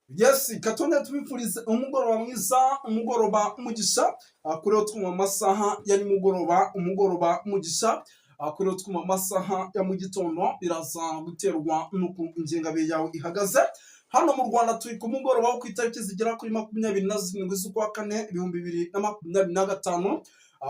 Yes, katonda tubifurize umugoroba mwiza, umugoroba umugisha, kuriho twuma amasaha ya nimugoroba, umugoroba umugisha, kuriho twuma amasaha ya mu gitondo, biraza guterwa n'uko ingengabihe yawe ihagaze. Hano mu Rwanda turi ku mugoroba wo ku itariki zigera kuri 27 z'ukwa kane 2025.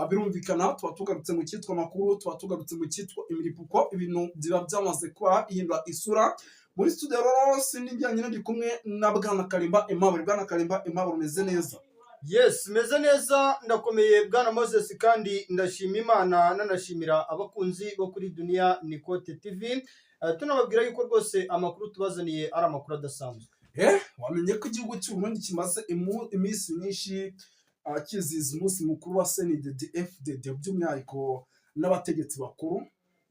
Birumvikana tuba tugarutse mu cyitwa amakuru, tuba tugarutse mu cyitwa imiripuko, ibintu biba byamaze kuba ihindura isura. Muri studio rero sinijyanye ndi kumwe na Bwana Kalimba Aimable. Bwana Kalimba Aimable, umeze neza? Yes, meze neza, ndakomeye Bwana Moses, kandi ndashima Imana nanashimira abakunzi bo kuri Dunia Nikote TV. Tunababwira yuko rwose amakuru tubazaniye ari amakuru adasanzwe. Wamenye ko igihugu cy'u Burundi kimaze iminsi myinshi kizihiza umunsi mukuru wa CNDD-FDD by'umwihariko n'abategetsi bakuru.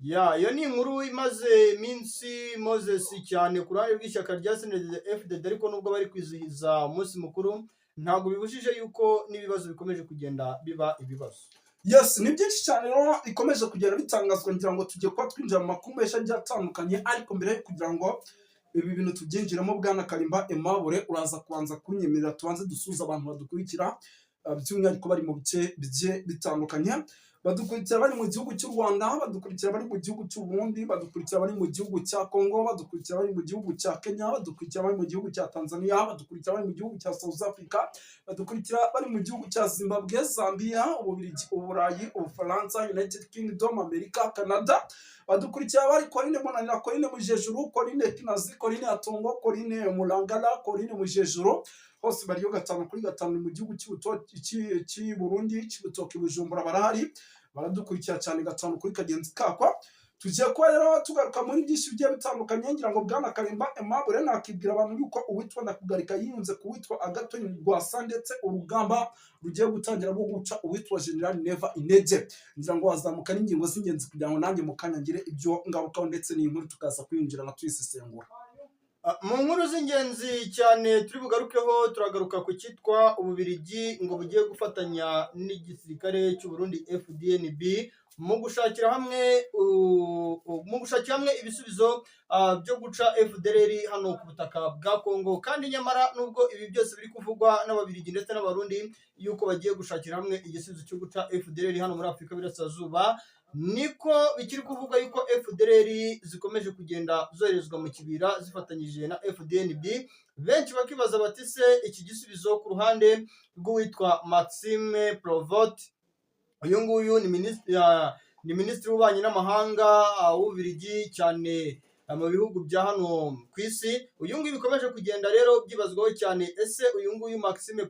Iyo ni inkuru imaze iminsi Moses cyane ku ruhande rw'ishyaka rya CNDD-FDD, ariko nubwo bari kwizihiza umunsi mukuru ntabwo bibujije yuko n'ibibazo bikomeje kugenda biba ibibazo. Yes, ni byinshi cyane rero ikomeje kugenda bitangazwa, ngira ngo tujye kuba twinjira mu makuru menshi agiye atandukanye, ariko mbere kugira ngo ibi bintu tubyinjiramo, Bwana Kalimba Aimable, uraza kubanza kunyemerera tubanze dusuza abantu badukurikira, by'umwihariko bari mu bice bigiye bitandukanye. Badukurikira bari mu gihugu cy'u Rwanda, badukurikira bari mu gihugu cy'u Burundi, badukurikira bari mu gihugu cya Congo, badukurikira bari mu gihugu cya Kenya, badukurikira bari mu gihugu cya Tanzania, badukurikira bari mu gihugu cya South Africa, badukurikira bari mu gihugu cya Zimbabwe, Zambia, Ububiligi, Uburayi, Ubufaransa, United Kingdom, Amerika, Canada. Badukurikira bari Corinne Munanira, Corinne Mujejuru, Corinne Kinazi, Corinne Atongo, Corinne Mulangala, Corinne Mujejuru. Hose bariyo 5 mu gihugu cy'u Burundi, Cibitoke, Bujumbura barahari, baradukurikira cyane 5 kuri kagenzi kakwa. Tugiye kuba rero tugaruka muri byinshi bigiye bitandukanye, ngira ngo Bwana Kalimba Aimable nakibwira abantu yuko uwitwa Ndakugarika yiyunze ku witwa Agathon Rwasa, ndetse urugamba rugiye gutangira rwo guca uwitwa General Neva intege. Ngira ngo wazamuka n'ingingo z'ingenzi kugira ngo nanjye mukanyangire ibyo ngarukaho, ndetse n'inkuru tukaza kwinjira na tuyisesengura. Mu nkuru z'ingenzi cyane turi bugarukeho, turagaruka ku cyitwa Ububiligi ngo bugiye gufatanya n'igisirikare cy'u Burundi FDNB mu gushakira hamwe ibisubizo byo guca FDLR hano ku butaka bwa Congo. Kandi nyamara nubwo ibi byose biri kuvugwa n'Ababiligi ndetse n'Abarundi yuko bagiye gushakira hamwe igisubizo cyo guca FDLR hano muri Afurika y'Iburasirazuba, niko bikiri kuvuga yuko FDLR zikomeje kugenda zoherezwa mu kibira zifatanyije na FDNB. Benshi bakibaza bati se iki gisubizo ku ruhande rw'uwitwa Maxime Provost, uyu nguyu ni minisitiri w'ububanyi n'amahanga w'Ububiligi cyane mu bihugu bya hano ku isi. Uyu nguyu bikomeje kugenda rero byibazwaho cyane, ese uyu nguyu Maxime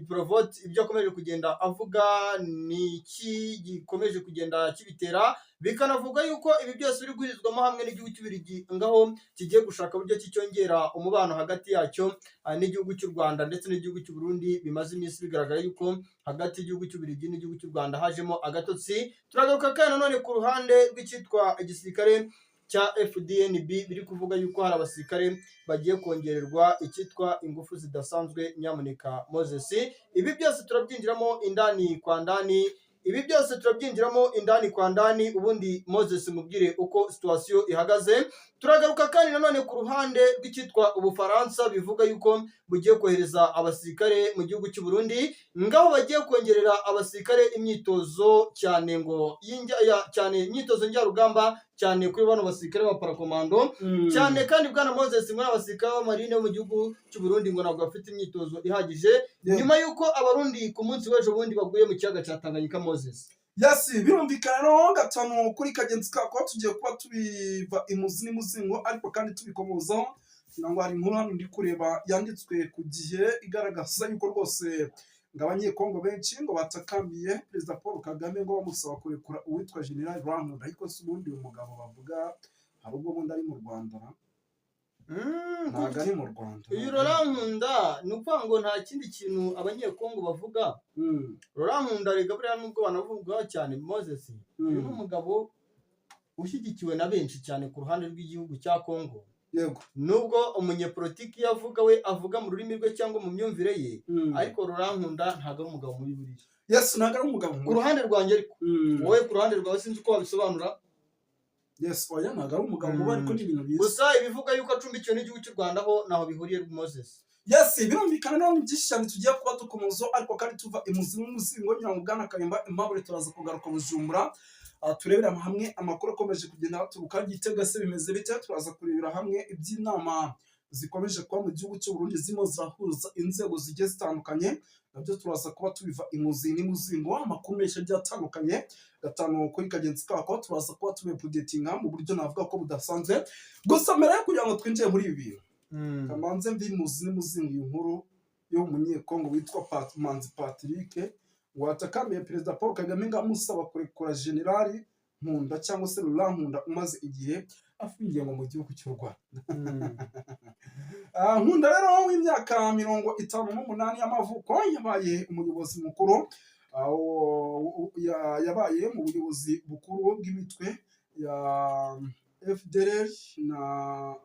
Provost ibyo akomeje kugenda avuga ni iki gikomeje kugenda kibitera, bikanavuga yuko ibi byose biri guhurizwamo hamwe n'igihugu cy'Ububiligi ngaho kigiye gushaka uburyo cyongera umubano hagati yacyo n'igihugu cy'u Rwanda ndetse n'igihugu cy'u Burundi. Bimaze iminsi bigaragara yuko hagati y'igihugu cy'Ububiligi n'igihugu cy'u Rwanda hajemo agatotsi. Turagaruka kandi nanone ku ruhande rw'icyitwa igisirikare cya FDNB, biri kuvuga yuko hari abasirikare bagiye kongererwa icyitwa ingufu zidasanzwe. Nyamuneka Moses, ibi byose turabyinjiramo indani kwa ndani, ubundi Moses mubwire uko situation ihagaze. Turagaruka kandi nanone ku ruhande rw'icyitwa Ubufaransa, bivuga yuko bugiye kohereza abasirikare mu gihugu cy'u Burundi, ngaho bagiye kongerera abasirikare imyitozo cyane imyitozo njyarugamba cyane kuri bano basirikare ba parakomando cyane. Kandi Bwana Moses, muri abasirikare b'amarine bo mu gihugu cy'u Burundi ngo ntabwo bafite imyitozo ihagije, nyuma yuko Abarundi ku munsi w'ejo bundi baguye mu kiyaga cya Tanganyika. Moses, Yes, birumvikana no 5 kuri kagenzi kako, tugiye kuba tubiva imuzi n'imuzingo, ariko kandi tubikomozaho. Kugira ngo hari inkuru hano ndi kureba yanditswe ku Gihe igaragaza yuko rwose ngo abanyekongo benshi ngo batakambiye Perezida Paul Kagame ngo bamusaba kurekura uwitwa General Rankunda. Ariko se ubundi uyu mugabo bavuga hari ubwo bundi ari mu Rwanda? Ntabwo ari mu Rwanda. uyu Rankunda ni ukuvuga ngo nta kindi kintu abanyekongo bavuga. Rankunda rega buriya nubwo banavuga cyane Moses, uyu ni umugabo ushyigikiwe na benshi cyane ku ruhande rw'igihugu cya Congo. Yego, nubwo umunyepolitiki yavuga we avuga mu rurimi rwe cyangwa mu myumvire ye, ariko Rankunda ntabwo ari umugabo muri buriya. Yes, ntabwo ari umugabo ku ruhande rwanjye, ariko wowe ku ruhande rwawe sinzi uko wabisobanura. yes oya ntabwo ari umugabo uba ariko ni ibintu biza gusa ibivuga yuko acumbikiwe n'igihugu cy'u Rwanda ho naho bihuriye Moses. yes birumvikana rero ni byinshi cyane tugiye kuba dukomozo ariko kandi tuva imuzi n'umuzingo ngira ngo Bwana Kalimba Aimable turaza kugaruka Bujumbura turebera hamwe amakuru akomeje kugenda aturuka Gitega se bimeze bite, turaza kurebera hamwe iby'inama zikomeje kuba mu gihugu cy'u Burundi zimo zirahuza inzego zigiye zitandukanye, nabyo turaza kuba tubiva imuzi n'umuzingo amakuru menshi agiye atandukanye gatanu kuri kagenzi kako, turaza kuba tubipudetinga mu buryo navuga ko budasanzwe. Gusa mbere yo kugira ngo twinjire muri ibi bintu kamanze mvi muzi n'umuzingo iyi nkuru yo mu Munyekongo witwa Manzi Patrick watakamiye Perezida Paul Kagame ngo amusaba kurekura Generali Nkunda cyangwa se Laurent Nkunda umaze igihe afungiye mu gihugu cy'u Rwanda. Nkunda rero w'imyaka 58 y'amavuko yabaye umuyobozi mukuru yabaye mu buyobozi bukuru bw'imitwe ya FDLR na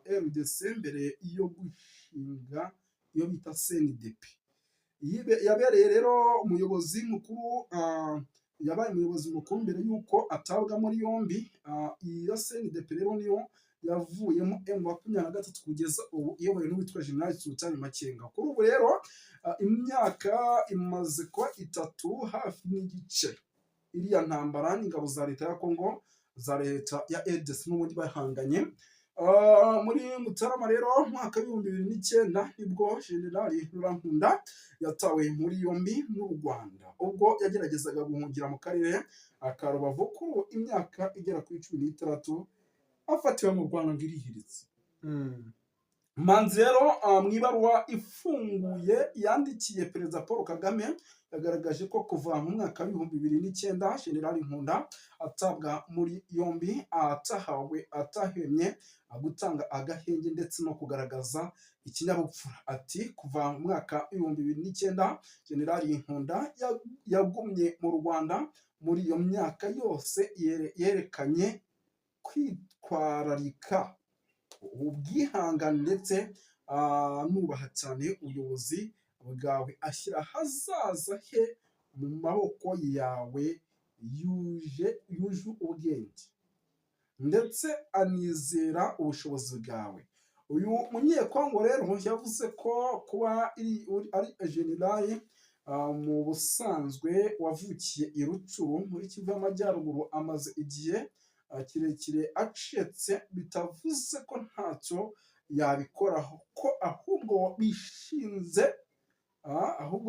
RDC mbere yo gushinga iyo bita CNDP. Yabereye rero umuyobozi mukuru yabaye umuyobozi mukuru mbere yuko atabwa muri yombi. Iyo CNDP rero niyo yavuyemo M23 kugeza ubu iyobowe n'uwitwa General Sultan Makenga. Kuri ubu rero imyaka imaze kuba 3 hafi n'igice iriya ntambara n'ingabo za leta ya Kongo za leta ya RDC n'ubundi bahanganye. Muri Mutarama rero mwaka w'2009 nibwo Generali Laurent Nkunda yatawe muri yombi n'u Rwanda ubwo yageragezaga guhungira mu karere ka Rubavu kuri imyaka igera kuri 16 afatiwe mu Rwanda ngirihiritse. Manzi rero mu ibaruwa ifunguye yandikiye Perezida Paul Kagame yagaragaje ko kuva mu mwaka w'2009 Generali Nkunda atabwa muri yombi atahemye gutanga agahenge ndetse no kugaragaza ikinyabupfura. Ati kuva mu mwaka w'2009 Generali Nkunda yagumye mu Rwanda muri iyo myaka yose yerekanye kwitwararika ubwihangane ndetse nubaha cyane ubuyobozi bwawe, ashyira ahazaza he mu maboko yawe yuje ubwenge ndetse anizera ubushobozi bwawe. Uyu Munyekongo rero yavuze ko kuba ari generali mu busanzwe wavukiye i Rucuru muri Kivu y'Amajyaruguru amaze igihe kirekire acetse bitavuze ko ntacyo yabikoraho ko ahubwo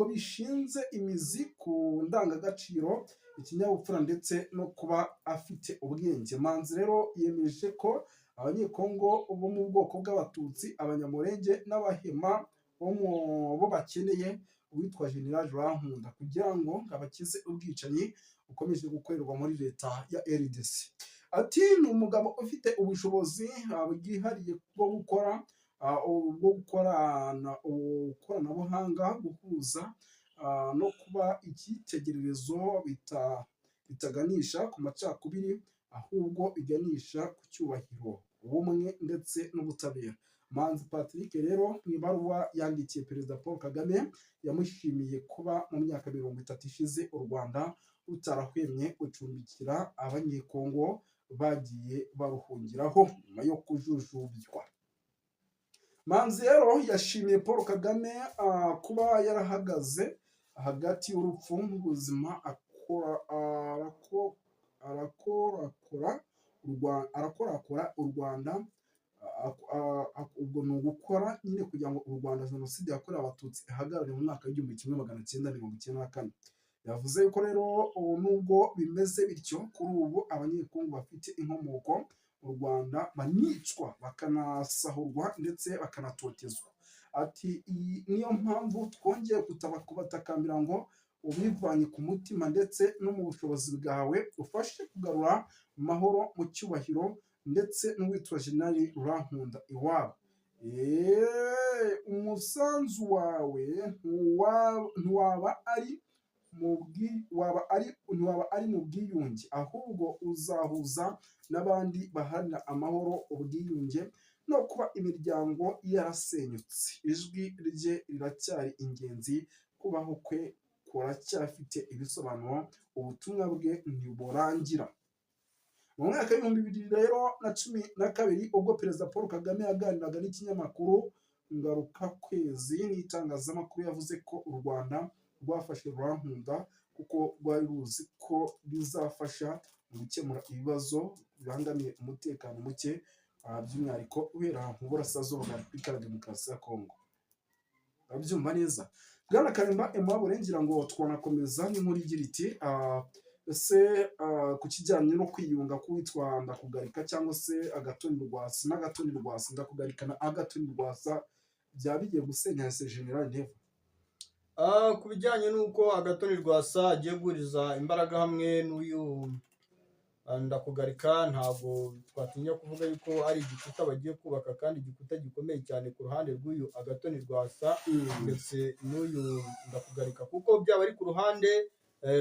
bishinze imizi ku ndangagaciro ikinyabupfura ndetse no kuba afite ubwenge. Manzi rero yemeje ko Abanyekongo bo mu bwoko bw'Abatutsi, Abanyamulenge n'Abahema bo bakeneye uwitwa General Laurent Nkunda kugira ngo abakize ubwicanyi bukomeje gukorerwa muri leta ya RDC. Ati ni umugabo ufite ubushobozi bwihariye bwo gukorana ikoranabuhanga, guhuza no kuba icyitegererezo bitaganisha ku macakubiri ahubwo biganisha ku cyubahiro, ubumwe ndetse n'ubutabera. Manzi Patrick rero mu ibaruwa yandikiye Perezida Paul Kagame yamushimiye kuba mu myaka 30 ishize u Rwanda rutarahwemye gucumbikira Abanyekongo bagiye baruhungiraho nyuma yo kujujubywa. Manzi rero yashimiye Paul Kagame kuba yarahagaze hagati y'urupfu n'ubuzima, arakorakora u Rwanda. Ubwo ni ugukora nyine kugira ngo u Rwanda jenoside yakorewe Abatutsi ihagarare mu mwaka w'1994. Yavuze yuko rero nubwo bimeze bityo kuri ubu Abanyekongo bafite inkomoko mu Rwanda banicwa bakanasahurwa ndetse bakanatotezwa. Ati iyi niyo mpamvu twongeye kubatakambira ngo ubivanye ku mutima ndetse no mu bushobozi bwawe ufashe kugarura amahoro mu cyubahiro ndetse n'uwitwa Generali Laurent Nkunda iwabo. Umusanzu wawe ntiwaba ari mu bwiyunge, ahubwo uzahuza n'abandi baharanira amahoro, ubwiyunge no kuba imiryango yarasenyutse. Ijwi rye riracyari ingenzi, kubaho kwe kuracyafite ibisobanuro, ubutumwa bwe ntiburangira. mu mwaka w'ibihumbi bibiri rero na cumi na kabiri ubwo perezida Paul Kagame yaganiraga n'ikinyamakuru Ngarukakwezi n'itangazamakuru yavuze ko u Rwanda rwafashe Rwankunda kuko rwari ruzi ko bizafasha mu gukemura ibibazo bibangamiye umutekano muke by'umwihariko ubera mu burasirazuba bwa Repubulika ya Demokarasi ya Kongo. Urabyumva neza. Bwana Kalimba Aimable ngira ngo twanakomeza n'inkuru igira iti ese ku kijyanye no kwiyunga k'uwitwa Ndakugarika cyangwa se Agatoni Rwasa n'Agatoni Rwasa, Ndakugarika na Agatoni Rwasa byaba bigiye gusenya General Neva? Ku bijyanye n'uko Agatoni Rwasa agiye guhuriza imbaraga hamwe n'uyu Ndakugarika, ntabwo twatinya kuvuga yuko ari igikuta bagiye kubaka, kandi igikuta gikomeye cyane ku ruhande rw'uyu Agatoni Rwasa ndetse n'uyu Ndakugarika, kuko byaba ari ku ruhande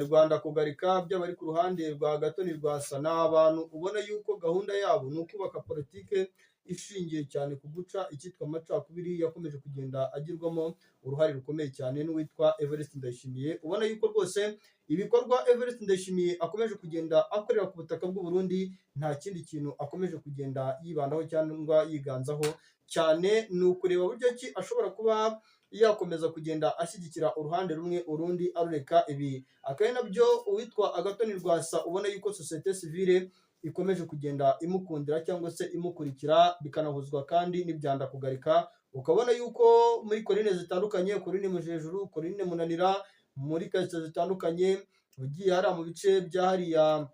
rwa Ndakugarika, byaba ari ku ruhande rwa Agatoni Rwasa, ni abantu ubona yuko gahunda yabo ni ukubaka politike ishingiye cyane ku guca icyitwa amacakubiri yakomeje kugenda agirwamo uruhare rukomeye cyane n'uwitwa Evariste Ndayishimiye. Ubona yuko rwose ibikorwa Evariste Ndayishimiye akomeje kugenda akorera ku butaka bw'u Burundi nta kindi kintu akomeje kugenda yibandaho cyangwa yiganzaho cyane, ni ukureba buryo ki ashobora kuba yakomeza kugenda ashyigikira uruhande rumwe urundi arureka. Ibi akaba ari nabyo uwitwa Agatoni Rwasa ubona yuko sosiyete sivile ikomeje kugenda imukundira cyangwa se imukurikira, bikanahuzwa kandi n'ibya Ndakugarika. Ukabona yuko muri korine zitandukanye, korine Mujejuru, korine Munanira, muri karitsiye zitandukanye, ugiye hariya mu bice bya hariya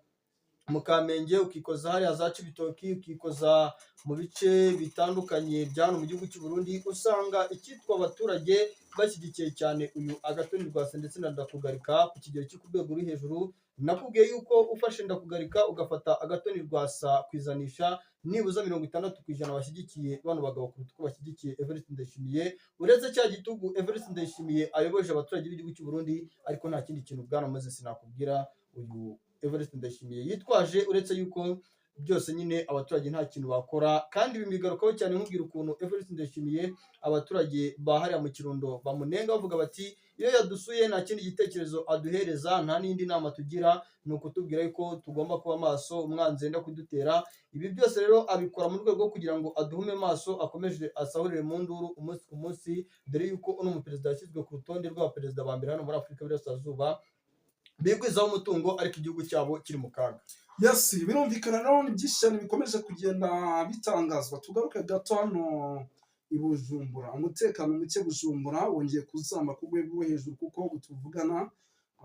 mu Kamenge, ukikoza hariya za Cibitoki, ukikoza mu bice bitandukanye bya hano mu gihugu cy'u Burundi, usanga icyitwa abaturage bashyigikiye cyane uyu Agatoni Rwasa ndetse na Ndakugarika ku kigero cyo ku rwego ruri hejuru. Nakubwiye yuko ufashe Ndakugarika ugafata Agatoni Rwasa ku izanisha, nibuza 60% bashyigikiye bano bagabo kuruta uko bashyigikiye Evariste Ndayishimiye. Uretse cya gitugu Evariste Ndayishimiye ayoboje abaturage b'igihugu cy'u Burundi, ariko nta kindi kintu bwana Moses sinakubwira uyu Evariste Ndayishimiye yitwaje, uretse yuko byose nyine abaturage nta kintu bakora. Kandi bimigarukaho cyane nkubwira ukuntu Evariste Ndayishimiye abaturage bahariya mu Kirundo bamunenga bavuga bati iyo yadusuye nta kindi gitekerezo aduhereza, nta n'indi nama tugira, ni ukutubwira yuko tugomba kuba maso umwanzi wenda kudutera. Ibi byose rero abikora mu rwego rwo kugira ngo aduhume maso, akomeje asahurire mu nduru umunsi ku munsi, dore yuko uno muperezida yashyizwe ku rutonde rw'abaperezida ba mbere hano muri Afurika y'Iburasirazuba bigwizaho umutungo, ariko igihugu cyabo kiri mu kaga. Yes, birumvikana rero ni byinshi cyane bikomeje kugenda bitangazwa. Tugaruke gato hano i Bujumbura. Umutekano muke Bujumbura wongeye kuzamba ku rwego rwo hejuru, kuko tuvugana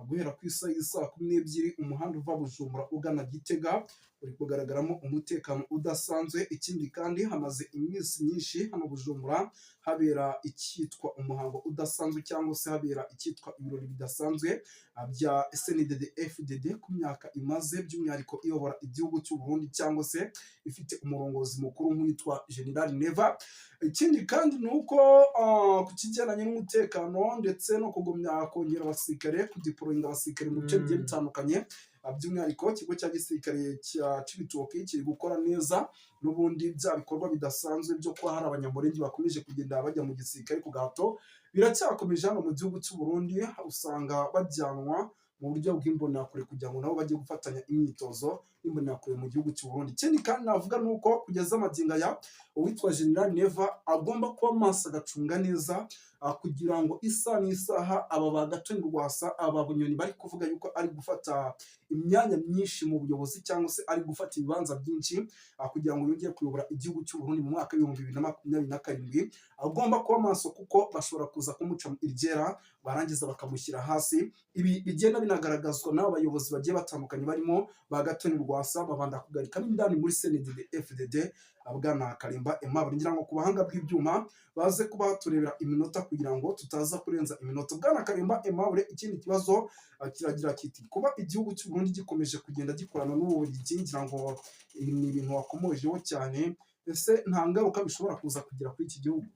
guhera ku isaha y'isa 12 umuhanda uva Bujumbura ugana Gitega uri kugaragaramo umutekano udasanzwe. Ikindi kandi hamaze iminsi myinshi hano Bujumbura habera icyitwa umuhango udasanzwe, cyangwa se habera icyitwa ibirori bidasanzwe bya SNDD FDD ku myaka imaze, by'umwihariko iyobora igihugu cy'u Burundi, cyangwa se ifite umurongozi mukuru nk'uwitwa General Neva. Ikindi kandi ni uko ku kijyanye n'umutekano ndetse no kugumya kongera abasirikare, kudiporoyinga abasirikare mu bice bigiye bitandukanye, by'umwihariko ikigo cya gisirikare cya Cibitoke kiri gukora neza. N'ubundi bya bikorwa bidasanzwe byo kuba hari abanyamurenge bakomeje kugenda bajya mu gisirikare ku gahato biracyakomeje hano mu gihugu cy'u Burundi. Usanga bajyanwa mu buryo bw'imbonakure kugira ngo nabo bajye gufatanya imyitozo n'imbonakure mu gihugu cy'u Burundi. Ikindi kandi navuga ni uko kugeza amagingo aya uwitwa General Neva agomba kuba maso agacunga neza, kugira ngo isaha n'isaha aba Bagatoni Rwasa, aba Bunyoni bari kuvuga yuko ari gufata imyanya myinshi mu buyobozi, cyangwa se ari gufata ibibanza byinshi kugira ngo yongere kuyobora igihugu cy'u Burundi mu mwaka w'ibihumbi 2027, agomba kuba maso, kuko bashobora kuza kumuca iryera barangiza bakamushyira hasi. Ibi bigenda binagaragazwa n'abayobozi bagiye batandukanye barimo Bagatoni Rwasa, babanda kugarika n'indani muri SNDD FDD Bwana Kalimba Aimable. Ngira ngo ku bahanga bw'ibyuma baze kuba baturebera iminota kugira ngo tutaza kurenza iminota. Bwana Kalimba Aimable, ikindi kibazo kiragira kiti kuba igihugu cy'u Burundi gikomeje kugenda gikorana n'Ububiligi, ngira ngo ni ibintu wakomojeho cyane, ese nta ngaruka bishobora kuza kugira kuri iki gihugu?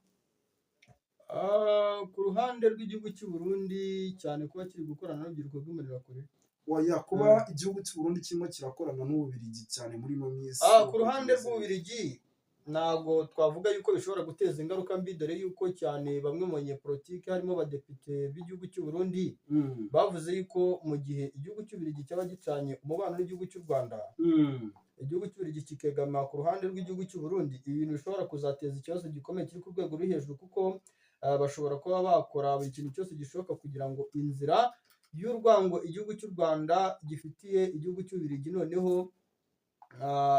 Ku ruhande rw'igihugu cy'u Burundi cyane kuba kiri gukorana n'urubyiruko rw'imbonerakure, kuba igihugu cy'u Burundi kirimo kirakorana n'Ububiligi cyane muri ino minsi. Ku ruhande rw'Ububiligi ntago twavuga yuko bishobora guteza ingaruka mbi, dore yuko cyane bamwe mu banyepolitike harimo abadepite b'igihugu cy'u Burundi bavuze yuko mu gihe igihugu cy'Ububiligi cyaba gicanye umubano n'igihugu cy'u Rwanda, igihugu cy'Ububiligi kikegama ku ruhande rw'igihugu cy'u Burundi, ibintu bishobora kuzateza ikibazo gikomeye kiri ku rwego ruri hejuru, kuko bashobora kuba bakora buri kintu cyose gishoboka kugira ngo inzira y'urwango igihugu cy'u Rwanda gifitiye igihugu cy'Ububiligi noneho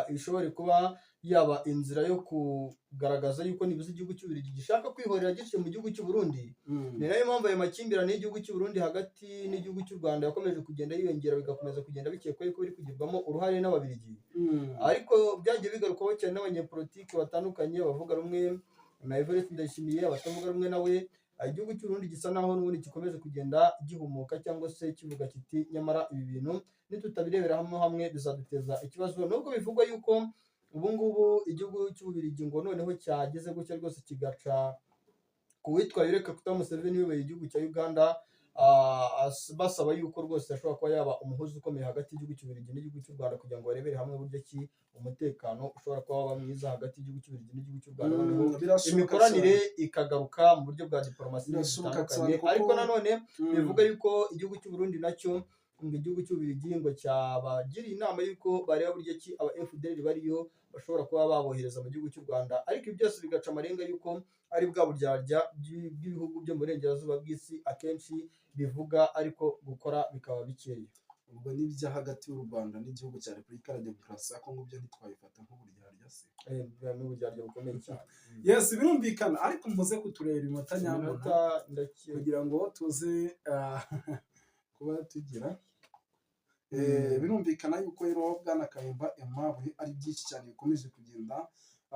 ishobore kuba yaba inzira yo kugaragaza yuko nibuze igihugu cy'Ububiligi gishaka kwihorera giciye mu gihugu cy'u Burundi. Ni nayo mpamvu ayo makimbirane y'igihugu cy'u Burundi hagati n'igihugu cy'u Rwanda yakomeje kugenda yiyongera, bigakomeza kugenda bikekwa yuko biri kugirwamo uruhare n'Ababiligi. Ariko byagiye bigarukwaho cyane n'abanyepolitiki batandukanye, bavuga rumwe na Evariste Ndayishimiye, abatavuga rumwe nawe. Igihugu cy'u Burundi gisa naho n'ubundi gikomeje kugenda gihumuka cyangwa se kivuga kiti nyamara ibi bintu nitutabirebera hamwe bizaduteza ikibazo, nubwo bivugwa yuko ubu ngubu igihugu cy'Ububiligi ngo noneho cyageze gutya rwose kigaca ku witwa Yoweri Kaguta Museveni uyoboye igihugu cya Uganda, basaba yuko rwose ashobora kuba yaba umuhuza ukomeye hagati y'igihugu cy'Ububiligi n'igihugu cy'u Rwanda, kugira ngo barebere hamwe buryo ki umutekano ushobora kuba waba mwiza hagati y'igihugu cy'Ububiligi n'igihugu cy'u Rwanda, noneho imikoranire ikagaruka mu buryo bwa diplomasi bitandukanye. Ariko nanone bivuga yuko igihugu cy'u Burundi nacyo ngo igihugu cy'Ububiligi ngo cyabagiriye inama yuko bareba buryo ki aba FDL bariyo bashobora kuba babohereza mu gihugu cy'u Rwanda, ariko ibi byose bigaca amarenga yuko ari bwa buryarya bw'ibihugu byo mu burengerazuba bw'isi akenshi bivuga, ariko gukora bikaba bikeya. Ubwo n'ibya hagati y'u Rwanda n'igihugu cya Repubulika ya Demokarasi ya Kongo byo ntitwabifata nk'uburyarya se? N'uburyarya bukomeye cyane. Yes, birumvikana, ariko muze kutureba iminota nyamara kugira ngo tuze kuba tugira birumvikana yuko rero Bwana Kayumba Aimable ari byinshi cyane bikomeje kugenda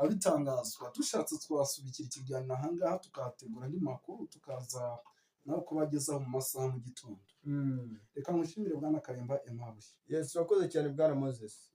bitangazwa. Dushatse twasubikira ikiganiro aha ngaha tukahategura andi makuru tukaza nawe kubagezaho mu masaha mu gitondo. Reka ngushimire Bwana Kayumba Aimable. Yes, urakoze cyane Bwana Moses.